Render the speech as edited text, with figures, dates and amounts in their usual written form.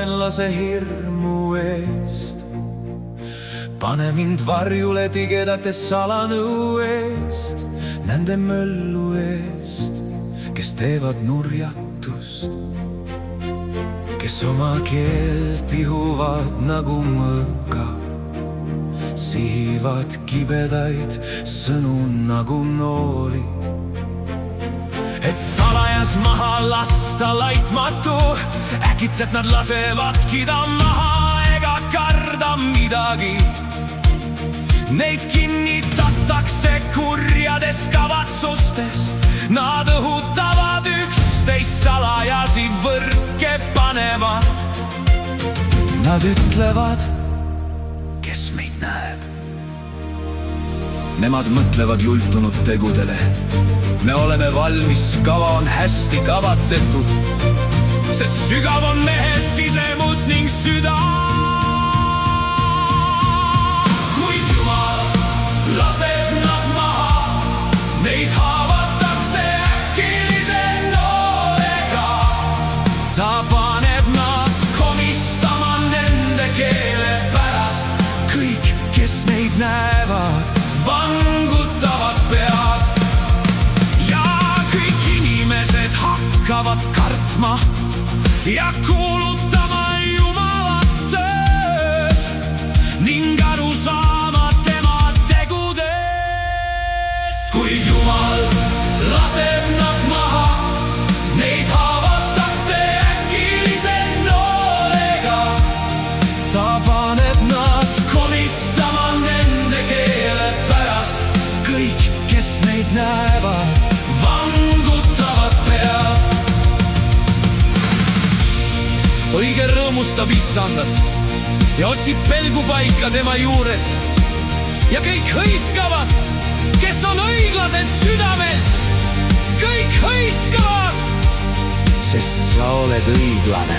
vaenlase hirmu eest. pane mind varjule tigedate salanõu eest, nende möllu eest, kes teevad nurjatust, kes oma keelt ihuvad nagu mõõka, sihivad kibedaid sõnu nagu nooli. Et salajas maha lasta laitmatu, äkitselt nad lasevadki ta maha ega karda midagi. Neid kinnitatakse kurjades kavatsustes, nad õhutavad üksteist salajasi võrke panema. Nad ütlevad, kes meid näeb. Nemad mõtlevad jultunud tegudele. Me oleme valmis, kava on hästi kavatsetud, sest sügav on mehe sisemus ning süda. Kuid Jumal laseb nad maha, neid haavatakse äkilise noolega. Ta paneb nad komistama nende keele pärast. Kõik, kes neid näevad, vangutavad pead. Hakkavad kartma ja kuulutama Jumalat tööd ning aru saama tema tegudest. Kuid Jumal laseb nad maha, neid haavatakse äkilise noolega. Ta paneb nad komistama nende keele pärast. Kõik, kes neid näevad, vangutavad pead. Õige rõõmustab issandas ja otsib pelgupaika tema juures. Ja kõik hõiskavad, kes on õiglased südamelt. Kõik hõiskavad, sest sa oled õiglane.